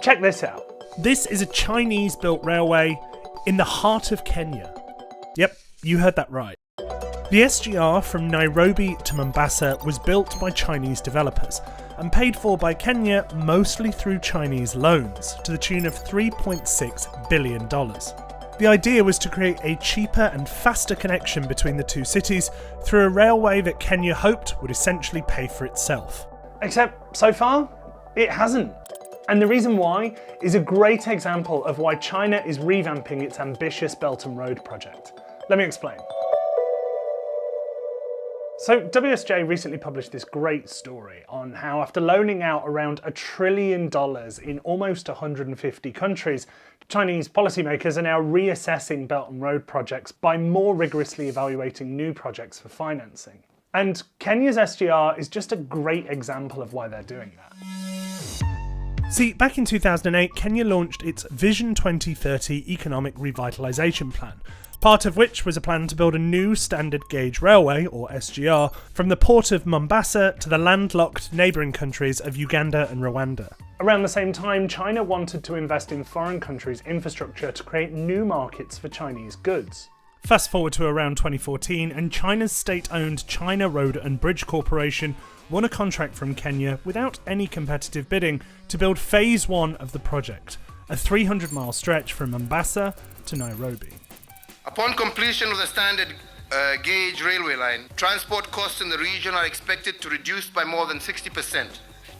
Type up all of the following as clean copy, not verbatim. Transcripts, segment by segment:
Check this out. This is a Chinese-built railway in the heart of Kenya. Yep, you heard that right. The SGR from Nairobi to Mombasa was built by Chinese developers and paid for by Kenya mostly through Chinese loans to the tune of $3.6 billion. The idea was to create a cheaper and faster connection between the two cities through a railway that Kenya hoped would essentially pay for itself. Except, so far, it hasn't. And the reason why is a great example of why China is revamping its ambitious Belt and Road project. Let me explain. So WSJ recently published this great story on how after loaning out around $1 trillion in almost 150 countries, Chinese policymakers are now reassessing Belt and Road projects by more rigorously evaluating new projects for financing. And Kenya's SGR is just a great example of why they're doing that. See, back in 2008, Kenya launched its Vision 2030 Economic Revitalisation Plan, part of which was a plan to build a new standard gauge railway, or SGR, from the port of Mombasa to the landlocked neighbouring countries of Uganda and Rwanda. Around the same time, China wanted to invest in foreign countries' infrastructure to create new markets for Chinese goods. Fast forward to around 2014, and China's state-owned China Road and Bridge Corporation won a contract from Kenya without any competitive bidding to build phase 1 of the project, a 300-mile stretch from Mombasa to Nairobi. Upon completion of the standard gauge railway line, transport costs in the region are expected to reduce by more than 60%.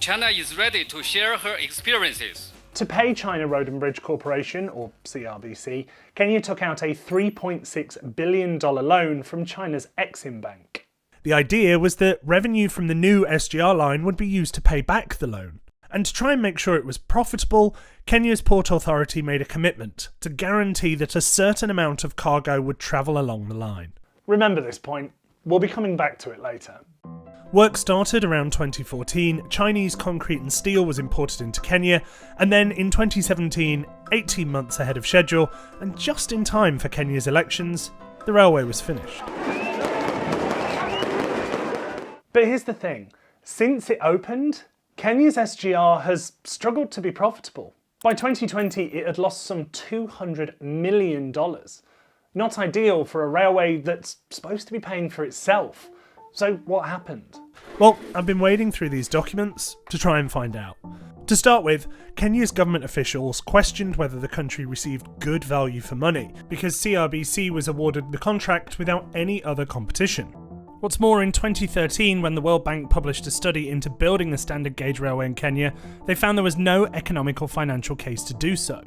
China is ready to share her experiences. To pay China Road and Bridge Corporation, or CRBC, Kenya took out a $3.6 billion loan from China's Exim Bank. The idea was that revenue from the new SGR line would be used to pay back the loan. And to try and make sure it was profitable, Kenya's Port Authority made a commitment to guarantee that a certain amount of cargo would travel along the line. Remember this point, we'll be coming back to it later. Work started around 2014, Chinese concrete and steel was imported into Kenya, and then in 2017, 18 months ahead of schedule, and just in time for Kenya's elections, the railway was finished. But here's the thing, since it opened, Kenya's SGR has struggled to be profitable. By 2020, it had lost some $200 million. Not ideal for a railway that's supposed to be paying for itself. So what happened? Well, I've been wading through these documents to try and find out. To start with, Kenya's government officials questioned whether the country received good value for money, because CRBC was awarded the contract without any other competition. What's more, in 2013, when the World Bank published a study into building the standard gauge railway in Kenya, they found there was no economic or financial case to do so.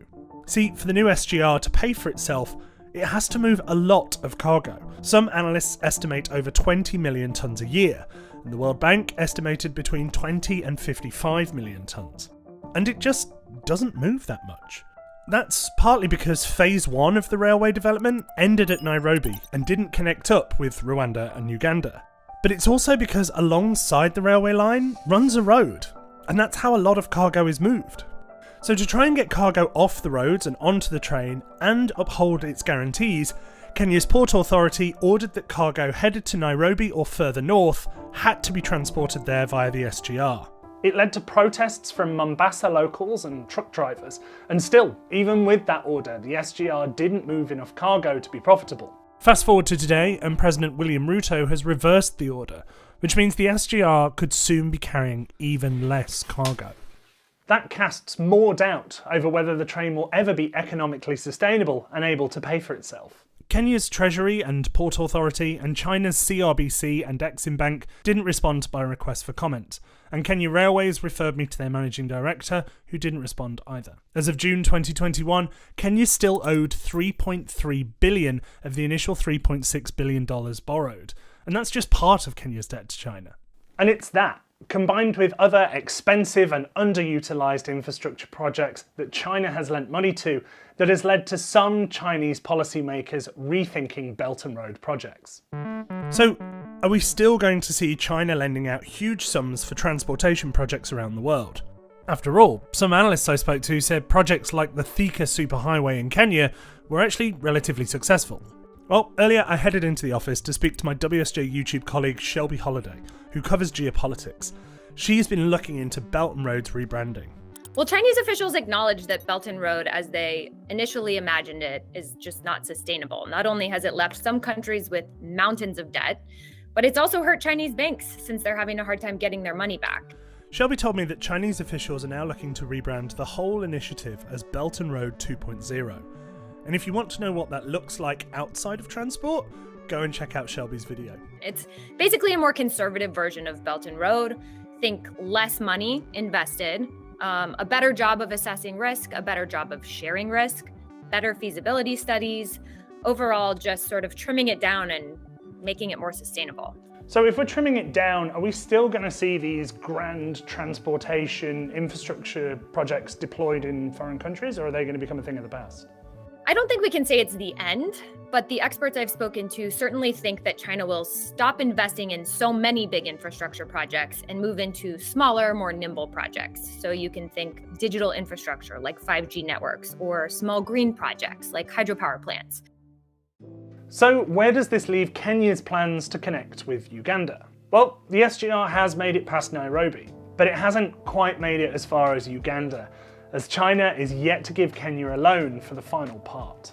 See, for the new SGR to pay for itself, it has to move a lot of cargo. Some analysts estimate over 20 million tonnes a year, and the World Bank estimated between 20 and 55 million tonnes. And it just doesn't move that much. That's partly because phase 1 of the railway development ended at Nairobi and didn't connect up with Rwanda and Uganda. But it's also because alongside the railway line runs a road, and that's how a lot of cargo is moved. So to try and get cargo off the roads and onto the train and uphold its guarantees, Kenya's Port Authority ordered that cargo headed to Nairobi or further north had to be transported there via the SGR. It led to protests from Mombasa locals and truck drivers, and still, even with that order, the SGR didn't move enough cargo to be profitable. Fast forward to today, and President William Ruto has reversed the order, which means the SGR could soon be carrying even less cargo. That casts more doubt over whether the train will ever be economically sustainable and able to pay for itself. Kenya's Treasury and Port Authority and China's CRBC and Exim Bank didn't respond to my request for comment, and Kenya Railways referred me to their managing director, who didn't respond either. As of June 2021, Kenya still owed $3.3 billion of the initial $3.6 billion borrowed, and that's just part of Kenya's debt to China. And it's that, combined with other expensive and underutilised infrastructure projects that China has lent money to, that has led to some Chinese policymakers rethinking Belt and Road projects. So, are we still going to see China lending out huge sums for transportation projects around the world? After all, some analysts I spoke to said projects like the Thika superhighway in Kenya were actually relatively successful. Well, earlier I headed into the office to speak to my WSJ YouTube colleague Shelby Holliday, who covers geopolitics. She's been looking into Belt and Road's rebranding. Well, Chinese officials acknowledge that Belt and Road, as they initially imagined it, is just not sustainable. Not only has it left some countries with mountains of debt, but it's also hurt Chinese banks since they're having a hard time getting their money back. Shelby told me that Chinese officials are now looking to rebrand the whole initiative as Belt and Road 2.0. And if you want to know what that looks like outside of transport, go and check out Shelby's video. It's basically a more conservative version of Belt and Road. Think less money invested, a better job of assessing risk, a better job of sharing risk, better feasibility studies, overall just sort of trimming it down and making it more sustainable. So if we're trimming it down, are we still going to see these grand transportation infrastructure projects deployed in foreign countries, or are they going to become a thing of the past? I don't think we can say it's the end, but the experts I've spoken to certainly think that China will stop investing in so many big infrastructure projects and move into smaller, more nimble projects. So you can think digital infrastructure like 5G networks or small green projects like hydropower plants. So where does this leave Kenya's plans to connect with Uganda? Well, the SGR has made it past Nairobi, but it hasn't quite made it as far as Uganda, as China is yet to give Kenya a loan for the final part.